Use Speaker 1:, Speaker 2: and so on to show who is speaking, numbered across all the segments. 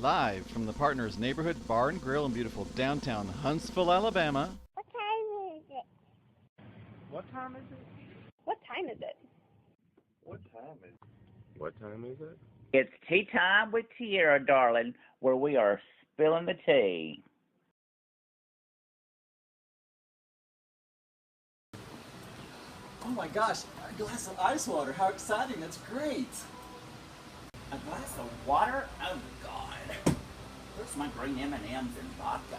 Speaker 1: Live from the Partners Neighborhood Bar and Grill in beautiful downtown Huntsville, Alabama.
Speaker 2: What time is it?
Speaker 3: What time is it?
Speaker 2: What time is it?
Speaker 3: What time is it? What time is it?
Speaker 4: It's tea time with Tierra, darling, where we are spilling the tea.
Speaker 5: Oh my gosh, a glass of ice water. How exciting. That's great.
Speaker 4: A glass of water? Oh God. Where's my green M&Ms and vodka?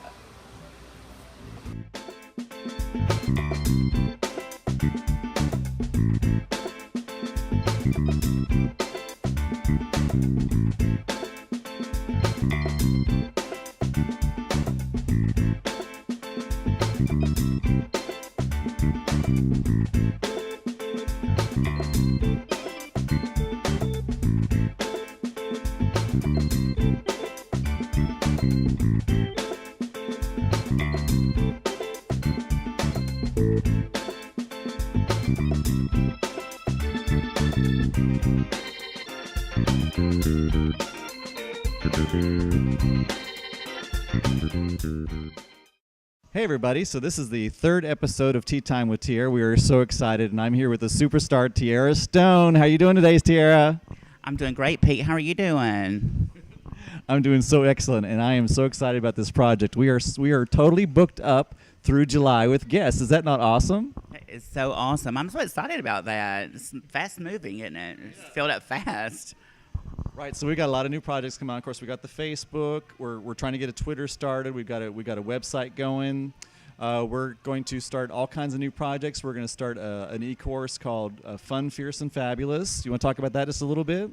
Speaker 1: Hey everybody, so this is the third episode of Tea Time with Tierra. We are so excited, and I'm here with the superstar Tierra Stone. How you doing today, Tierra?
Speaker 4: I'm doing great, Pete. How are you doing?
Speaker 1: I'm doing so excellent, and I am so excited about this project. We are totally booked up through July with guests. Is that not awesome?
Speaker 4: It's so awesome. I'm so excited about that. It's fast moving, isn't it? It's filled up fast.
Speaker 1: Right, so we got a lot of new projects coming on. Of course, we got the Facebook. We're trying to get a Twitter started. We got a website going. We're going to start all kinds of new projects. We're going to start an e-course called Fun, Fierce, and Fabulous. You want to talk about that just a little bit?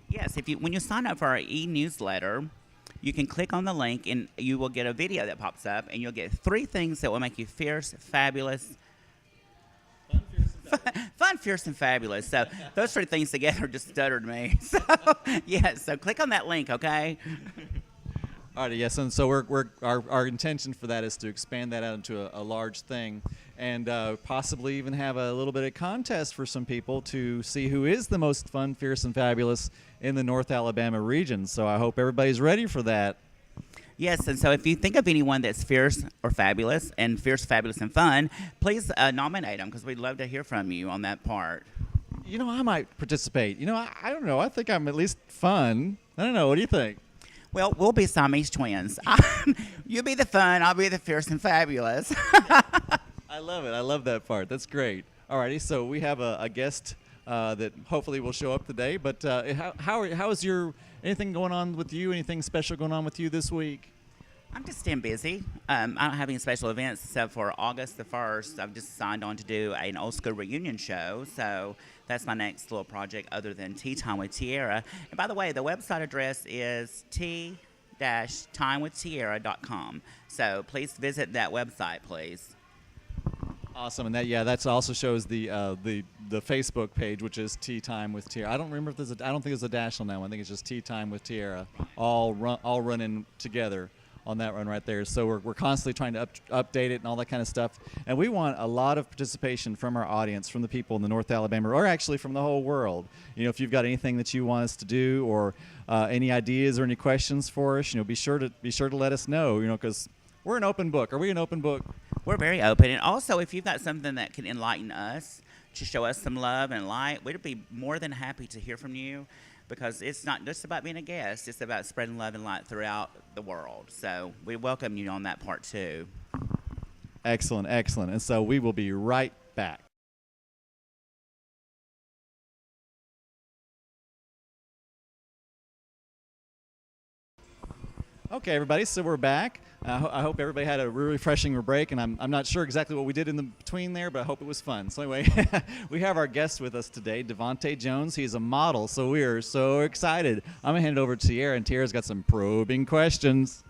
Speaker 4: Yes, when you sign up for our e-newsletter, you can click on the link and you will get a video that pops up, and you'll get 3 things that will make you fierce, fabulous, Fun, fierce, and fabulous. So those 3 things together just stuttered me. So yeah, so click on that link, okay?
Speaker 1: All right, yes, and so our intention for that is to expand that out into a large thing, and possibly even have a little bit of contest for some people to see who is the most fun, fierce, and fabulous in the North Alabama region. So I hope everybody's ready for that.
Speaker 4: Yes, and so if you think of anyone that's fierce or fabulous, and fierce, fabulous, and fun, please nominate them, because we'd love to hear from you on that part.
Speaker 1: You know, I might participate. You know, I don't know. I think I'm at least fun. I don't know. What do you think?
Speaker 4: Well, we'll be Siamese twins. You be the fun, I'll be the fierce and fabulous.
Speaker 1: I love it. I love that part. That's great. All righty, so we have a guest that hopefully will show up today. But how is anything going on with you? Anything special going on with you this week?
Speaker 4: I'm just staying busy. I don't have any special events except for August the 1st. I've just signed on to do an old school reunion show. So that's my next little project other than Tea Time with Tierra. And by the way, the website address is t-timewithtierra.com. So please visit that website, please.
Speaker 1: Awesome, and that also shows the Facebook page, which is Tea Time with Tierra. I don't remember if I don't think there's a dash on that one. I think it's just Tea Time with Tierra, all running together on that run right there. So we're constantly trying to update it and all that kind of stuff. And we want a lot of participation from our audience, from the people in the North Alabama, or actually from the whole world. You know, if you've got anything that you want us to do, or any ideas or any questions for us, you know, be sure to let us know. You know, because we're an open book. Are we an open book?
Speaker 4: We're very open. And also, if you've got something that can enlighten us, to show us some love and light, we'd be more than happy to hear from you, because it's not just about being a guest. It's about spreading love and light throughout the world. So we welcome you on that part, too.
Speaker 1: Excellent, excellent. And so we will be right back. Okay, everybody, so we're back. I hope everybody had a really refreshing break, and I'm not sure exactly what we did in the between there, but I hope it was fun. So anyway, we have our guest with us today, Devant'e Jones. He's a model, so we are so excited. I'm going to hand it over to Tierra, and Tierra's got some probing questions.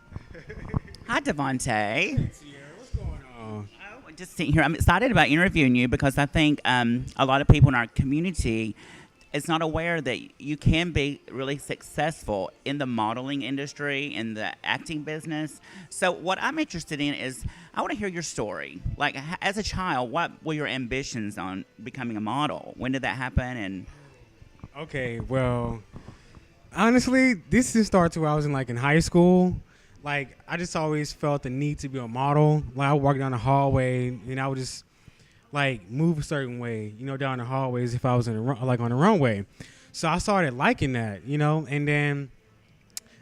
Speaker 4: Hi, Devant'e.
Speaker 3: Hey, Tierra, what's going on?
Speaker 4: Oh, just sitting here. I'm excited about interviewing you, because I think a lot of people in our community is not aware that you can be really successful in the modeling industry, in the acting business. So what I'm interested in is, I want to hear your story. Like, as a child, what were your ambitions on becoming a model? When did that happen? And
Speaker 3: Okay, well,
Speaker 6: Honestly, this didn't start till I was in high school. Like I just always felt the need to be a model. Like I would walk down the hallway and I would just like move a certain way, down the hallways if I was on the runway. So I started liking that, and then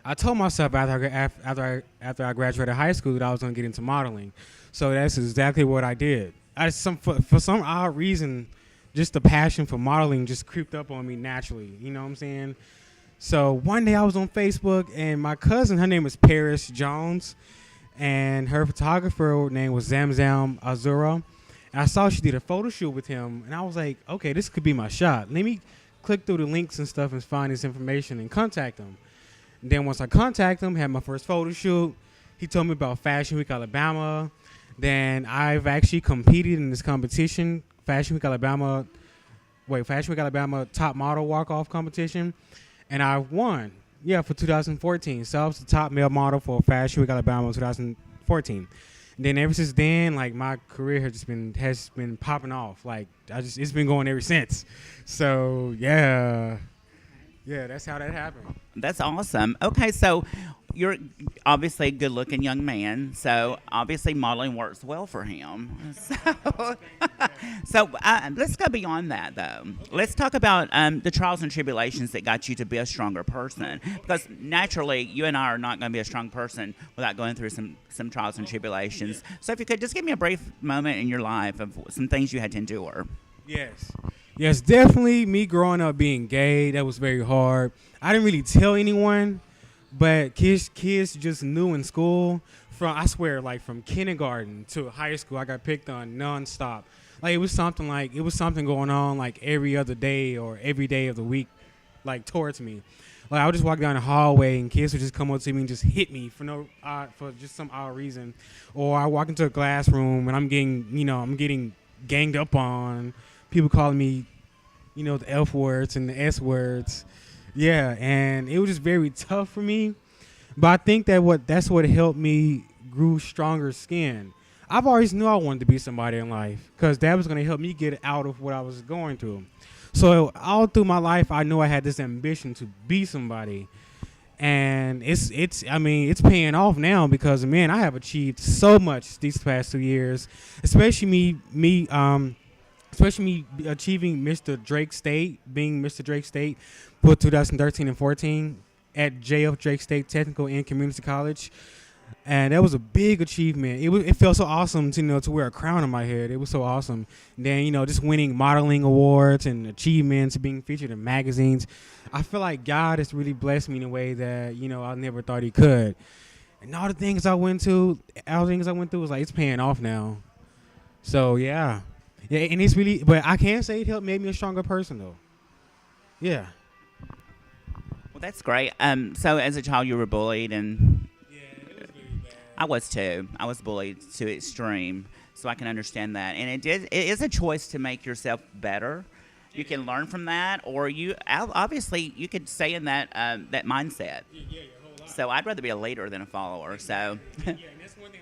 Speaker 6: I told myself after I graduated high school that I was going to get into modeling. So that's exactly what I did. For some odd reason, just the passion for modeling just creeped up on me naturally. You know what I'm saying? So one day I was on Facebook and my cousin, her name is Paris Jones, and her photographer name was Zamzam Azura. And I saw she did a photo shoot with him, and I was like, okay, this could be my shot. Let me click through the links and stuff and find this information and contact him. And then once I contact him, had my first photo shoot. He told me about Fashion Week Alabama. Then I've actually competed in this competition, Fashion Week Alabama top model walk-off competition. And I won, for 2014. So I was the top male model for Fashion Week Alabama 2014. And then ever since then, like my career has been popping off. Like it's been going ever since. So yeah, that's how that happened.
Speaker 4: That's awesome. Okay, so you're obviously a good-looking young man, so obviously modeling works well for him. So let's go beyond that, though. Let's talk about the trials and tribulations that got you to be a stronger person, because naturally, you and I are not going to be a strong person without going through some trials and tribulations. So if you could just give me a brief moment in your life of some things you had to endure.
Speaker 6: Yes, definitely me growing up being gay, that was very hard. I didn't really tell anyone, but kids just knew in school. From kindergarten to high school, I got picked on nonstop. Like it was something going on like every other day or every day of the week, like towards me. Like I would just walk down the hallway and kids would just come up to me and just hit me for just some odd reason. Or I walk into a classroom and I'm getting ganged up on. People calling me, the F words and the S words. Yeah, and it was just very tough for me. But I think that's what helped me grew stronger skin. I've always knew I wanted to be somebody in life because that was going to help me get out of what I was going through. So all through my life, I knew I had this ambition to be somebody. And it's paying off now because, man, I have achieved so much these past 2 years, especially me achieving Mr. Drake State, being Mr. Drake State for 2013 and 14 at JF Drake State Technical and Community College. And that was a big achievement. It felt so awesome to wear a crown on my head. It was so awesome. And then, just winning modeling awards and achievements, being featured in magazines. I feel like God has really blessed me in a way that, I never thought he could. And all the things I went through was like, it's paying off now. So, yeah. Yeah, and it's really, but I can say it helped make me a stronger person, though. Yeah.
Speaker 4: Well, that's great. So as a child, you were bullied, and
Speaker 6: Yeah, it was very bad.
Speaker 4: I was too. I was bullied to extreme, so I can understand that. And it is a choice to make yourself better. You can learn from that, or you could stay in that mindset.
Speaker 6: Yeah, your whole life.
Speaker 4: So I'd rather be a leader than a follower. So.
Speaker 6: Yeah, and that's one thing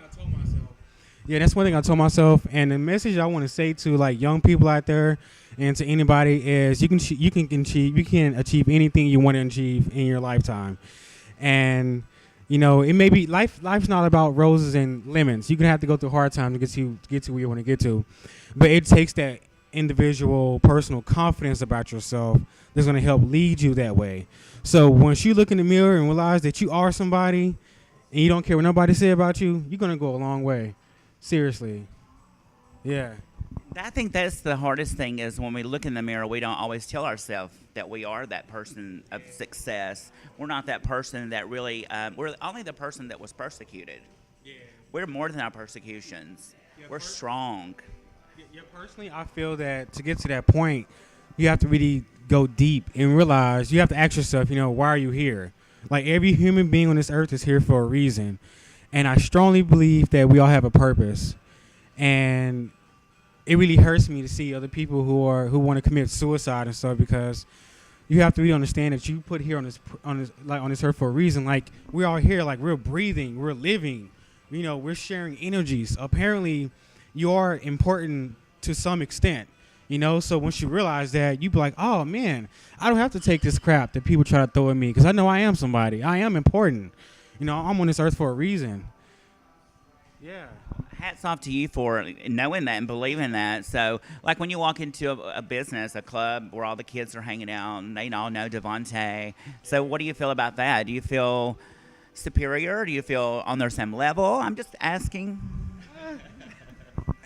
Speaker 6: I told myself. And the message I want to say to like young people out there and to anybody is you can achieve anything you want to achieve in your lifetime. And it may be life's not about roses and lemons. You can have to go through hard times to get to where you want to get to. But it takes that individual personal confidence about yourself that's going to help lead you that way. So once you look in the mirror and realize that you are somebody and you don't care what nobody say about you, you're going to go a long way. Seriously. Yeah.
Speaker 4: I think that's the hardest thing is when we look in the mirror, we don't always tell ourselves that we are that person of success. We're not that person that really, we're only the person that was persecuted.
Speaker 6: Yeah.
Speaker 4: We're more than our persecutions. We're strong.
Speaker 6: Yeah, personally, I feel that to get to that point, you have to really go deep and realize, you have to ask yourself, why are you here? Like every human being on this earth is here for a reason. And I strongly believe that we all have a purpose. And it really hurts me to see other people who want to commit suicide and stuff, because you have to really understand that you put here on this earth for a reason. Like we're all here, like we're breathing, we're living, we're sharing energies. Apparently, you are important to some extent. You know, so once you realize that, you be like, oh man, I don't have to take this crap that people try to throw at me because I know I am somebody. I am important. You know, I'm on this earth for a reason. Yeah.
Speaker 4: Hats off to you for knowing that and believing that. So, like when you walk into a business, a club where all the kids are hanging out and they all know Devant'e. So, what do you feel about that? Do you feel superior? Do you feel on their same level? I'm just asking.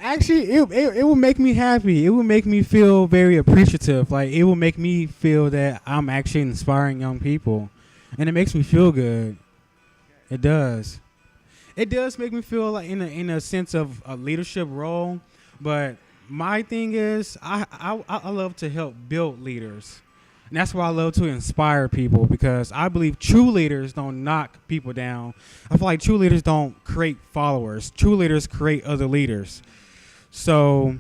Speaker 6: Actually, it will make me happy. It will make me feel very appreciative. Like, it will make me feel that I'm actually inspiring young people. And it makes me feel good. It does. It does make me feel like in a sense of a leadership role, but my thing is I love to help build leaders, and that's why I love to inspire people because I believe true leaders don't knock people down. I feel like true leaders don't create followers. True leaders create other leaders. So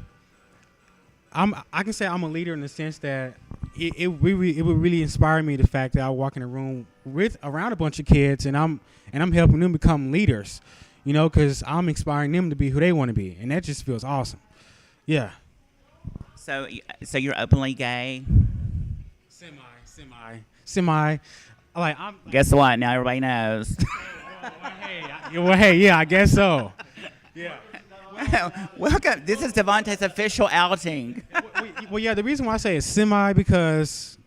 Speaker 6: I can say I'm a leader in the sense that it would really inspire me the fact that I walk in a room around a bunch of kids and I'm helping them become leaders, you know, because I'm inspiring them to be who they want to be, and that just feels awesome. Yeah.
Speaker 4: So you're openly gay?
Speaker 6: Semi. Like
Speaker 4: Guess what? Now everybody knows.
Speaker 6: Hey, I guess so. Yeah.
Speaker 4: Welcome. This is Devant'e's official outing.
Speaker 6: Well, yeah. The reason why I say it's semi because,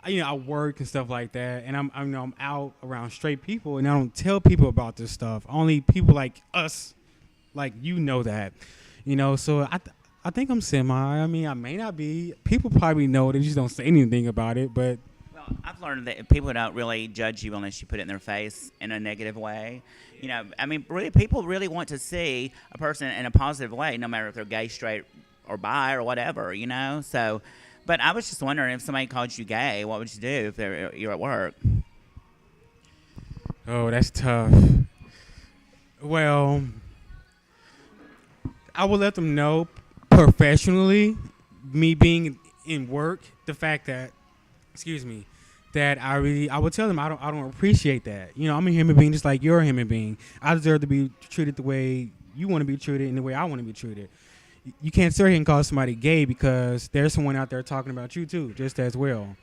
Speaker 6: I work and stuff like that, and I'm out around straight people, and I don't tell people about this stuff. Only people like us, like that, So I think I'm semi. I mean, I may not be. People probably know. They just don't say anything about it, but.
Speaker 4: I've learned that people don't really judge you unless you put it in their face in a negative way. Really, people really want to see a person in a positive way, no matter if they're gay, straight, or bi, or whatever, So, but I was just wondering if somebody called you gay, what would you do if you're at work?
Speaker 6: Oh, that's tough. Well, I would let them know professionally, me being in work, the fact that, that I would tell them I don't appreciate that. I'm a human being just like you're a human being. I deserve to be treated the way you want to be treated and the way I want to be treated. You can't sit here and call somebody gay because there's someone out there talking about you too, just as well.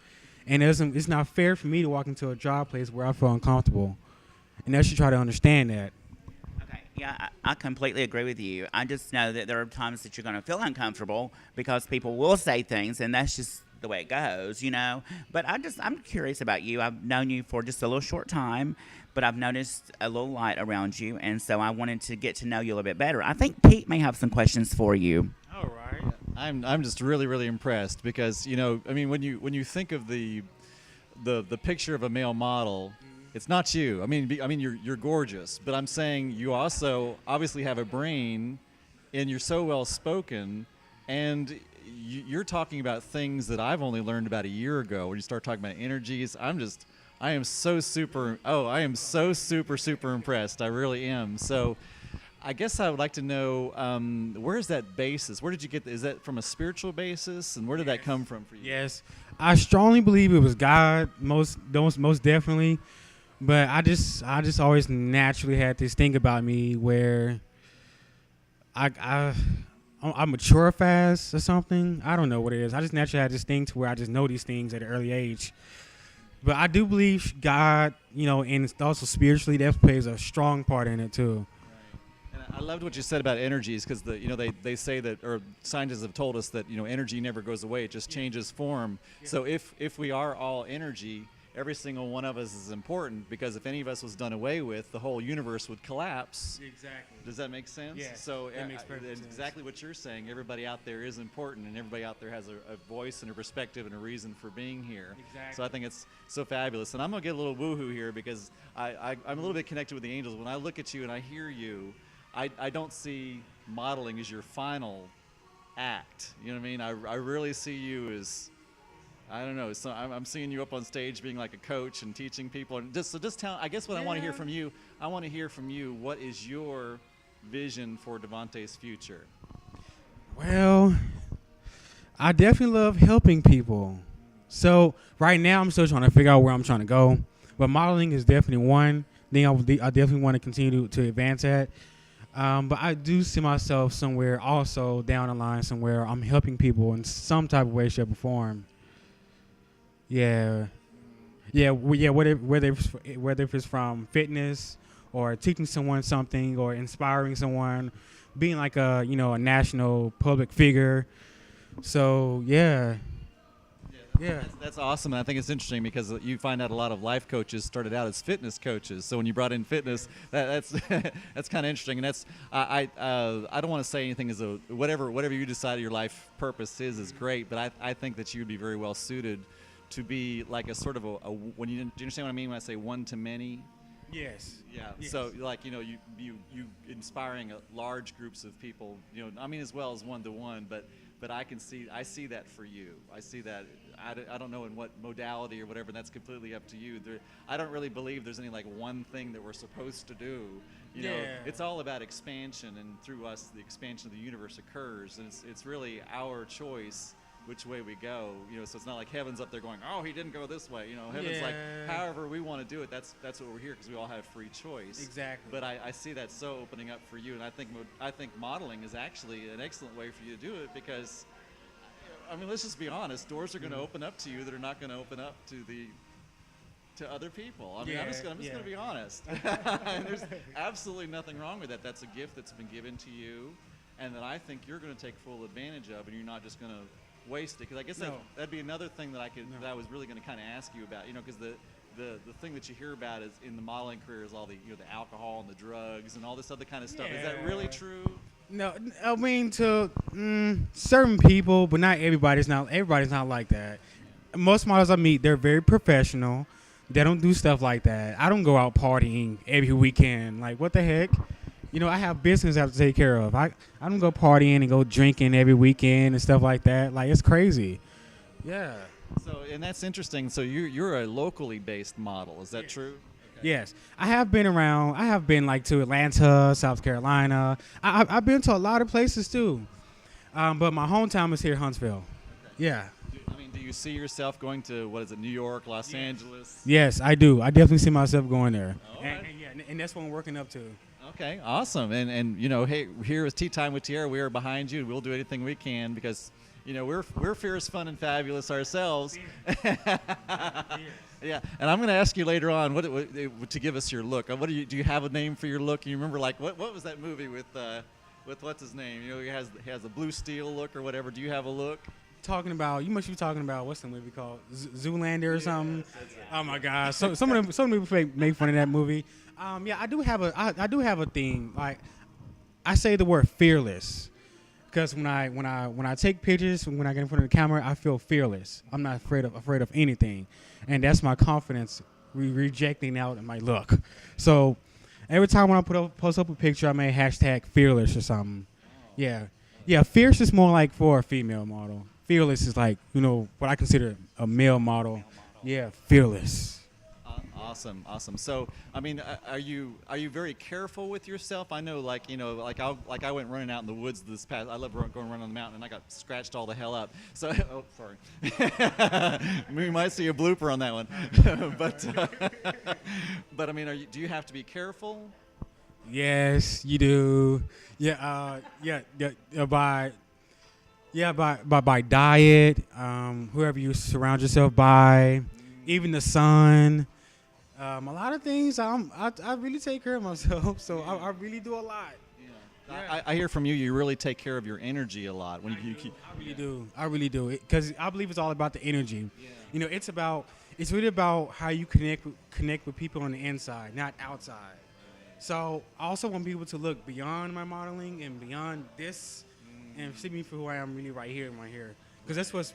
Speaker 6: And it's not fair for me to walk into a job place where I feel uncomfortable. And they should try to understand that.
Speaker 4: Okay, yeah, I completely agree with you. I just know that there are times that you're going to feel uncomfortable because people will say things, and that's just the way it goes, But I'm curious about you. I've known you for just a little short time, but I've noticed a little light around you, and so I wanted to get to know you a little bit better. I think Pete may have some questions for you.
Speaker 6: All right.
Speaker 1: I'm just really, really impressed because when you think of the picture of a male model, it's not you. I mean you're gorgeous, but I'm saying you also obviously have a brain, and you're so well spoken, and you're talking about things that I've only learned about a year ago. When you start talking about energies, I am so super impressed. I really am. So I guess I would like to know, where is that basis? Where did you get that? Is that from a spiritual basis? And where did that come from for you?
Speaker 6: Yes. I strongly believe it was God, most definitely. But I just always naturally had this thing about me where I mature fast or something. I don't know what it is. I just naturally had this thing to where I just know these things at an early age. But I do believe God, and also spiritually, that plays a strong part in it too.
Speaker 1: Right. And I loved what you said about energies because they say that, or scientists have told us that energy never goes away; it just changes form. Yeah. So if we are all energy, every single one of us is important because if any of us was done away with, the whole universe would collapse.
Speaker 6: Exactly.
Speaker 1: Does that make sense?
Speaker 6: Yeah.
Speaker 1: So
Speaker 6: that makes perfect sense.
Speaker 1: Exactly what you're saying. Everybody out there is important, and everybody out there has a voice and a perspective and a reason for being here.
Speaker 6: Exactly.
Speaker 1: So I think it's so fabulous. And I'm gonna get a little woohoo here because I'm a little bit connected with the angels. When I look at you and I hear you, I don't see modeling as your final act. You know what I mean? I really see you as, I don't know. So I'm seeing you up on stage being like a coach and teaching people. And just tell. I guess what I want to hear from you. I want to hear from you. What is your vision for Devant'e's future?
Speaker 6: Well, I definitely love helping people. So right now, I'm still trying to figure out where I'm trying to go. But modeling is definitely one thing I definitely want to continue to advance at. But I do see myself somewhere also down the line somewhere. I'm helping people in some type of way, shape, or form. Yeah. Yeah, yeah. Whether if it's from fitness or teaching someone something or inspiring someone, being like a national public figure. So yeah. Yeah.
Speaker 1: That's awesome. And I think it's interesting because you find out a lot of life coaches started out as fitness coaches. So when you brought in fitness, that's that's kind of interesting. And that's I don't want to say anything as a whatever you decide your life purpose is great. But I think that you would be very well suited to be like a sort of a when you do you understand what I mean when I say one to many?
Speaker 6: Yes.
Speaker 1: Yeah.
Speaker 6: Yes.
Speaker 1: So like you inspiring large groups of people. I mean as well as one to one, but I see that for you. I see that. I don't know in what modality or whatever. That's completely up to you. I don't really believe there's any like one thing that we're supposed to do. It's all about expansion, and through us, the expansion of the universe occurs, and it's really our choice which way we go. So it's not like heaven's up there going, oh, he didn't go this way. Heaven's like, however we want to do it. That's what we're here because we all have free choice.
Speaker 6: Exactly.
Speaker 1: But I see that so opening up for you, and I think modeling is actually an excellent way for you to do it because, I mean, let's just be honest. Doors are going to open up to you that are not going to open up to other people. I mean, I'm just going to be honest. And there's absolutely nothing wrong with that. That's a gift that's been given to you, and that I think you're going to take full advantage of, and you're not just going to waste it. Because I guess that'd be another thing that I was really going to kind of ask you about. Because the thing that you hear about is in the modeling career is all the the alcohol and the drugs and all this other kind of stuff. Is that really true?
Speaker 6: No, I mean to certain people, but not everybody. Everybody's not like that. Most models I meet, they're very professional. They don't do stuff like that. I don't go out partying every weekend. Like, what the heck? I have business I have to take care of. I don't go partying and go drinking every weekend and stuff like that. Like, it's crazy. Yeah.
Speaker 1: So, and that's interesting. So you're a locally based model. Is that true? Okay.
Speaker 6: Yes. I have been around. I have been like to Atlanta, South Carolina. I've been to a lot of places too. But my hometown is here, Huntsville. Okay. Yeah.
Speaker 1: Do you see yourself going to, New York, Los Angeles?
Speaker 6: Yes, I do. I definitely see myself going there.
Speaker 1: Oh, right.
Speaker 6: And that's what I'm working up to.
Speaker 1: Okay, awesome. And hey, here with Tea Time with Tierra, we are behind you. We'll do anything we can because, we're fierce, fun, and fabulous ourselves. Yeah, and I'm going to ask you later on to give us your look. Do you have a name for your look? You remember what was that movie with what's his name? He has a blue steel look or whatever. Do you have a look?
Speaker 6: You must be talking about what's the movie called Zoolander or something? Oh my gosh! So some people make fun of that movie. I do have a thing. Like, I say the word fearless because when I take pictures, when I get in front of the camera, I feel fearless. I'm not afraid of anything, and that's my confidence rejecting out my look. So every time when I post up a picture, I may hashtag fearless or something. Yeah. Fierce is more like for a female model. Fearless is like, what I consider a male model. Yeah, fearless.
Speaker 1: Awesome. So, I mean, are you very careful with yourself? I know, like I went running out in the woods I love going running on the mountain, and I got scratched all the hell up. So, oh, sorry. We might see a blooper on that one. But I mean, do you have to be careful?
Speaker 6: Yes, you do. By diet, whoever you surround yourself by, even the sun, a lot of things. I really take care of myself, so I really do a lot. Yeah.
Speaker 1: I hear from you. You really take care of your energy a lot. I
Speaker 6: really do. Because I believe it's all about the energy. Yeah. It's really about how you connect with people on the inside, not outside. So I also want people to look beyond my modeling and beyond this. And see me for who I am, really, right here. Because that's what's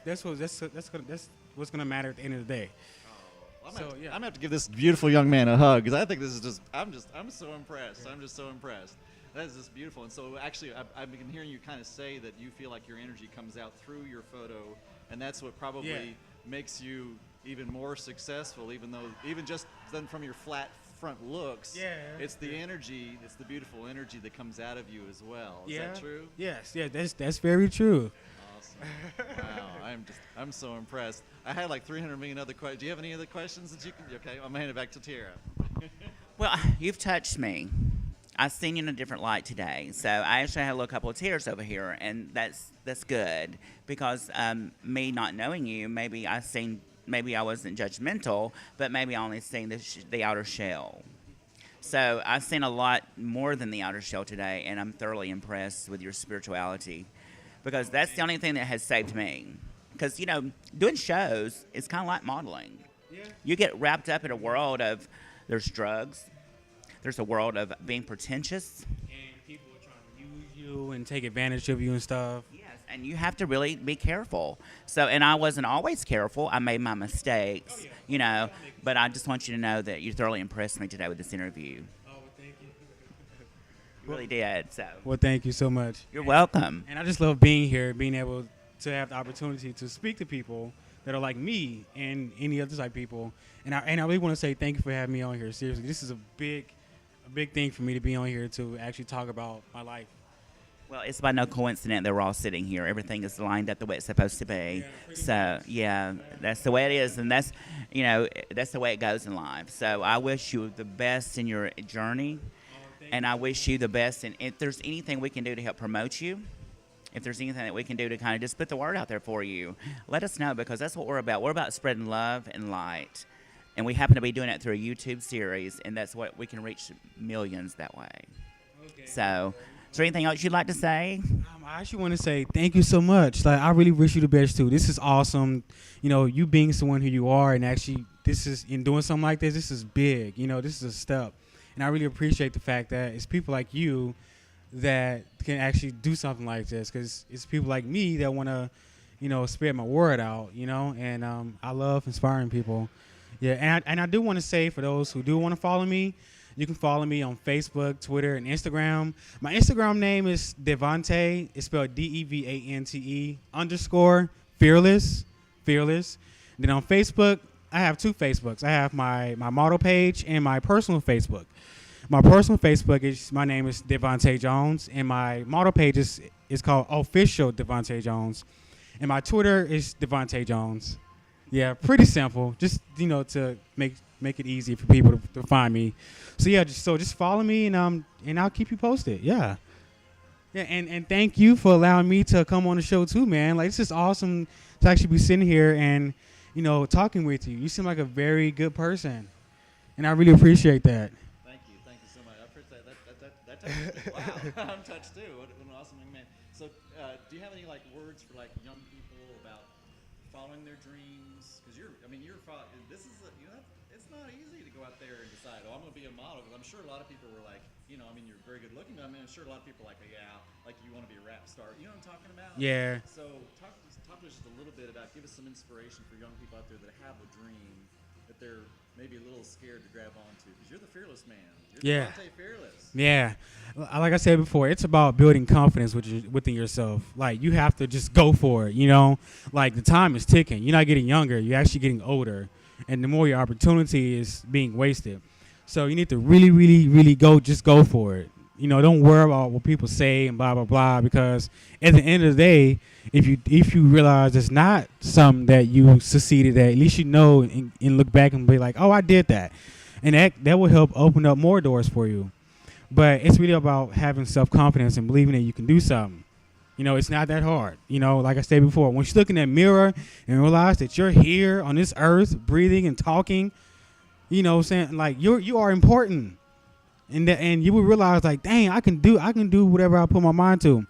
Speaker 6: gonna matter at the end of the day.
Speaker 1: I'm gonna have to give this beautiful young man a hug because I think this is I'm so impressed. I'm just so impressed. That is just beautiful. And so actually, I've been hearing you kind of say that you feel like your energy comes out through your photo, and that's what probably makes you even more successful. Even just then from your flat front looks, it's the energy, it's the beautiful energy that comes out of you as well. Is that true?
Speaker 6: Yes, that's very true.
Speaker 1: Awesome. Wow, I'm so impressed. I had like 300 million other questions. Do you have any other questions that you can? Okay, I'm gonna hand it back to Tierra.
Speaker 4: Well, you've touched me. I seen you in a different light today. So I actually had a little couple of tears over here, and that's good because me not knowing you, maybe I wasn't judgmental, but maybe I only seen the outer shell. So I've seen a lot more than the outer shell today, and I'm thoroughly impressed with your spirituality because that's the only thing that has saved me. Because, doing shows is kind of like modeling. Yeah. You get wrapped up in a world of there's drugs, there's a world of being pretentious.
Speaker 6: And people are trying to use you and take advantage of you and stuff.
Speaker 4: Yes, and you have to really be careful. So, and I wasn't always careful. I made my mistakes, but I just want you to know that you thoroughly impressed me today with this interview.
Speaker 6: Oh, well, thank you.
Speaker 4: You really did, so.
Speaker 6: Well, thank you so much.
Speaker 4: You're welcome.
Speaker 6: And I just love being here, being able to have the opportunity to speak to people that are like me and any other type of people. And I really want to say thank you for having me on here. Seriously, this is a big thing for me to be on here to actually talk about my life.
Speaker 4: Well, it's by no coincidence that we're all sitting here. Everything is lined up the way it's supposed to be. So, yeah, that's the way it is. And that's, that's the way it goes in life. So I wish you the best in your journey. And I wish you the best. And if there's anything we can do to help promote you, if there's anything that we can do to kind of just put the word out there for you, let us know because that's what we're about. We're about spreading love and light. And we happen to be doing it through a YouTube series, and that's what we can reach millions that way. Okay. So, is there anything else you'd like to say?
Speaker 6: I actually want to say thank you so much. Like, I really wish you the best, too. This is awesome. You being someone who you are and actually in doing something like this is big. This is a step. And I really appreciate the fact that it's people like you that can actually do something like this because it's people like me that want to, spread my word out, and I love inspiring people. Yeah, and I do want to say for those who do want to follow me, you can follow me on Facebook, Twitter, and Instagram. My Instagram name is Devant'e. It's spelled DEVANTE _fearless. And then on Facebook, I have two Facebooks. I have my model page and my personal Facebook. My personal Facebook my name is Devant'e Jones, and my model page is called Official Devant'e Jones, and my Twitter is Devant'e Jones. Yeah, pretty simple. Just to make it easy for people to find me. So yeah, just follow me and I'll keep you posted. Yeah. Yeah, and thank you for allowing me to come on the show too, man. Like, this is awesome to actually be sitting here and talking with you. You seem like a very good person, and I really appreciate that.
Speaker 1: Thank you so much. I appreciate that. Touched me. Wow, I'm touched too. What an awesome young man. So, do you have any words for young people about following their dreams? Because it's not easy to go out there and decide, I'm going to be a model. Because I'm sure a lot of people were you're very good looking, but I'm sure a lot of people are you want to be a rap star. You know what I'm talking about?
Speaker 6: Yeah.
Speaker 1: So talk to us just a little bit about, give us some inspiration for young people out there that have a dream that they're maybe a little scared to grab onto. Because you're the fearless man. You're Devant'e Fearless.
Speaker 6: Yeah. Like I said before, it's about building confidence within yourself. Like, you have to just go for it, Like, the time is ticking. You're not getting younger. You're actually getting older. And the more your opportunity is being wasted. So you need to really, really, really just go for it. Don't worry about what people say and blah, blah, blah. Because at the end of the day, if you realize it's not something that you succeeded at least and look back and be like, oh, I did that. And that will help open up more doors for you. But it's really about having self-confidence and believing that you can do something. It's not that hard. Like I said before, once you look in that mirror and realize that you're here on this earth, breathing and talking, saying you are important. And you will realize dang, I can do whatever I put my mind to.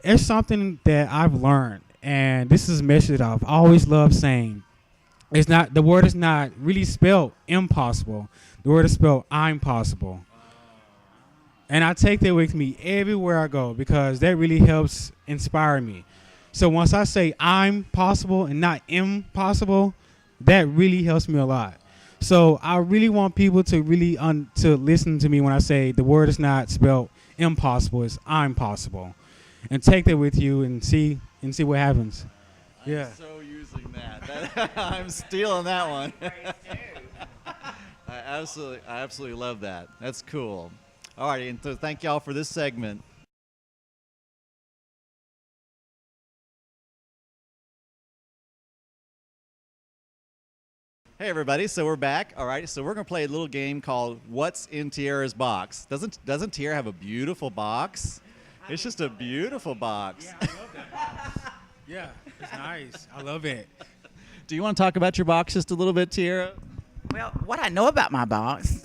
Speaker 6: It's something that I've learned, and this is a message that I've always loved saying. The word is not really spelled impossible. The word is spelled I'm possible. And I take that with me everywhere I go because that really helps inspire me. So once I say I'm possible and not impossible, that really helps me a lot. So I really want people to really to listen to me when I say the word is not spelled impossible, it's I'm possible. And take that with you and see what happens. Yeah.
Speaker 1: I'm so using that. I'm stealing that one. I absolutely love that. That's cool. All right, and so thank y'all for this segment. Hey everybody, so we're back. All right, so we're gonna play a little game called "What's in Tierra's Box." Doesn't Tierra have a beautiful box? It's just a beautiful box.
Speaker 6: Yeah, I love that box. Yeah, it's nice. I love it.
Speaker 1: Do you want to talk about your box just a little bit, Tierra?
Speaker 4: Well, what I know about my box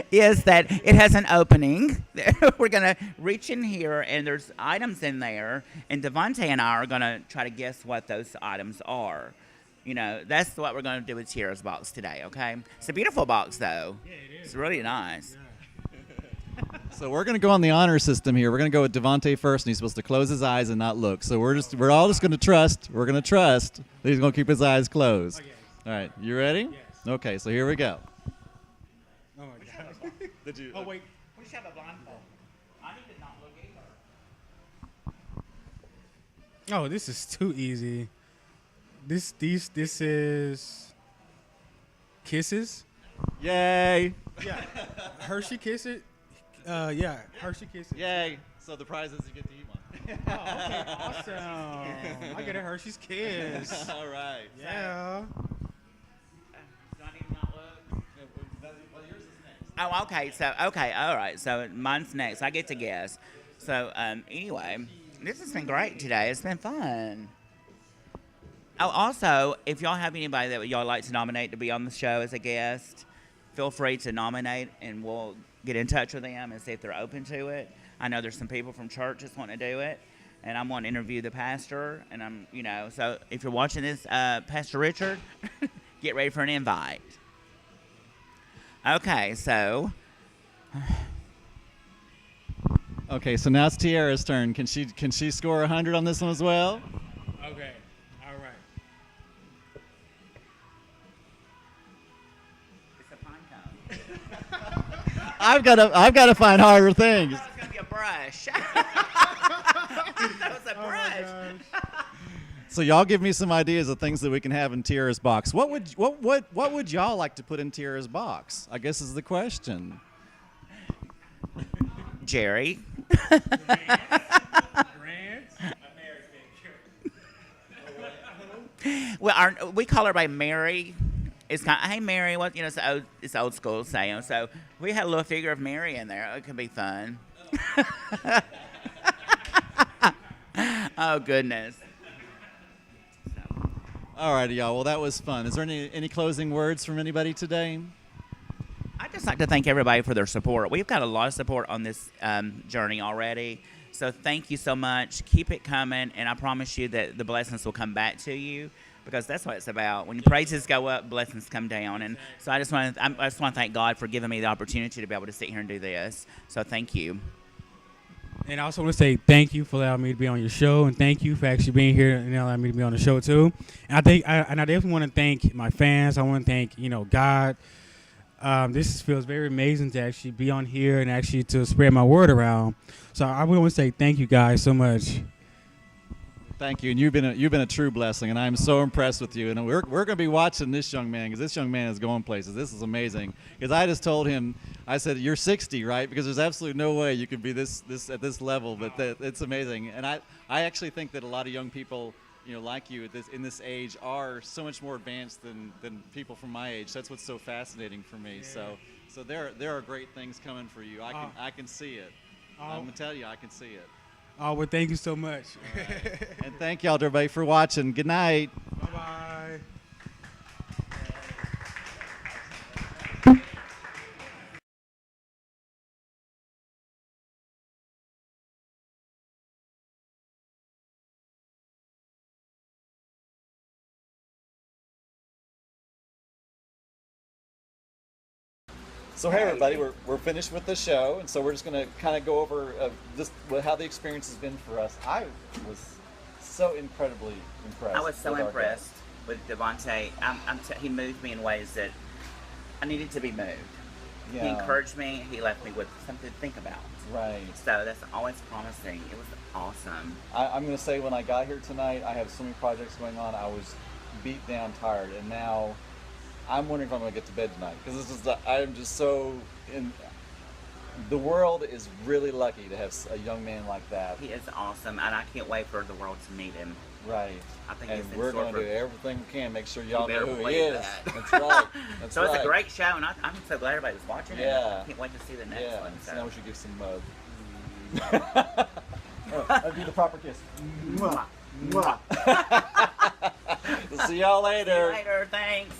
Speaker 4: is that it has an opening. We're going to reach in here, and there's items in there, and Devant'e and I are going to try to guess what those items are. You know, that's what we're going to do with Tierra's box today, okay? It's a beautiful box, though.
Speaker 6: Yeah, it is.
Speaker 4: It's really nice.
Speaker 1: So we're gonna go on the honor system here. We're gonna go with Devant'e first, and he's supposed to close his eyes and not look. So we're all just gonna trust. We're gonna trust that he's gonna keep his eyes closed.
Speaker 6: Okay.
Speaker 1: All right, you ready?
Speaker 6: Yes.
Speaker 1: Okay, so here we go.
Speaker 6: Oh my gosh.
Speaker 1: Did you?
Speaker 6: Oh wait.
Speaker 4: We should have a blindfold. I need to not look either.
Speaker 6: Oh, this is too easy. This is Kisses.
Speaker 1: Yay!
Speaker 6: Yeah. Hershey Kisses. Yeah, Hershey Kisses.
Speaker 1: Yay! So the prize is you get to eat one.
Speaker 6: Oh, okay, awesome. I get a Hershey's Kiss.
Speaker 1: All right.
Speaker 6: Yeah.
Speaker 4: Do I need to not look? Oh, okay. So, okay, all right. So mine's next. I get to guess. So, anyway, this has been great today. It's been fun. Oh, also, if y'all have anybody that y'all like to nominate to be on the show as a guest, feel free to nominate, and we'll get in touch with them and see if they're open to it. I know there's some people from churches wanting to do it, and I'm wanting to interview the pastor, and so if you're watching this, Pastor Richard, get ready for an invite. Okay, so.
Speaker 1: Okay, so now it's Tierra's turn. Can she score 100 on this one as well?
Speaker 6: Okay. All right.
Speaker 4: It's a pine cone.
Speaker 1: I've got to find harder things.
Speaker 4: It's going to be a brush. That was a
Speaker 6: Oh my
Speaker 4: brush.
Speaker 6: gosh.
Speaker 1: So y'all give me some ideas of things that we can have in Tierra's box. What would y'all like to put in Tierra's box? I guess is the question.
Speaker 4: Jerry. Well, we call her by Mary. It's kind of, hey Mary, what it's old school saying. So we had a little figure of Mary in there. It could be fun. Oh goodness.
Speaker 1: All righty, y'all. Well, that was fun. Is there any closing words from anybody today?
Speaker 4: I'd just like to thank everybody for their support. We've got a lot of support on this journey already. So thank you so much. Keep it coming, and I promise you that the blessings will come back to you, because that's what it's about. When praises go up, blessings come down. And so I just want to thank God for giving me the opportunity to be able to sit here and do this. So thank you.
Speaker 6: And I also want to say thank you for allowing me to be on your show, and thank you for actually being here and allowing me to be on the show too. And I definitely want to thank my fans. I want to thank God. This feels very amazing to actually be on here and actually to spread my word around. So I would want to say thank you guys so much.
Speaker 1: Thank you, and you've been a true blessing, and I'm so impressed with you. And we're going to be watching this young man, because this young man is going places. This is amazing. Because I just told him, I said, "You're 60, right?" Because there's absolutely no way you could be this at this level. But it's amazing, and I actually think that a lot of young people, like you in this age, are so much more advanced than people from my age. That's what's so fascinating for me.
Speaker 6: Yeah.
Speaker 1: So there are great things coming for you. I can see it. I'm gonna tell you, I can see it.
Speaker 6: Oh, well, thank you so much.
Speaker 1: And thank y'all to everybody for watching. Good night.
Speaker 6: Bye-bye.
Speaker 1: So hey everybody, we're finished with the show, and so we're just going to kind of go over how the experience has been for us. I was so incredibly impressed.
Speaker 4: I was so
Speaker 1: with our
Speaker 4: impressed with Devant'e. He moved me in ways that I needed to be moved.
Speaker 1: Yeah.
Speaker 4: He encouraged me. He left me with something to think about.
Speaker 1: Right.
Speaker 4: So that's always promising. It was awesome.
Speaker 1: I'm going to say, when I got here tonight, I have so many projects going on. I was beat down, tired, and now I'm wondering if I'm going to get to bed tonight, because I'm just so in. The world is really lucky to have a young man like that.
Speaker 4: He is awesome, and I can't wait for the world to meet him.
Speaker 1: Right.
Speaker 4: I think
Speaker 1: And
Speaker 4: it's in
Speaker 1: we're
Speaker 4: store
Speaker 1: going to
Speaker 4: for-
Speaker 1: do everything we can, make sure y'all
Speaker 4: better
Speaker 1: know who he
Speaker 4: believe
Speaker 1: is.
Speaker 4: that.
Speaker 1: That's right. That's
Speaker 4: So
Speaker 1: right.
Speaker 4: it's a great show, and I'm so glad everybody was watching it.
Speaker 1: Yeah.
Speaker 4: I can't wait to see the next
Speaker 1: Yeah.
Speaker 4: one.
Speaker 1: So
Speaker 4: So.
Speaker 1: now we should give some. That'd be the proper kiss.
Speaker 4: Mwah. Mwah.
Speaker 1: We'll see y'all
Speaker 4: See you
Speaker 1: later.
Speaker 4: later. Thanks.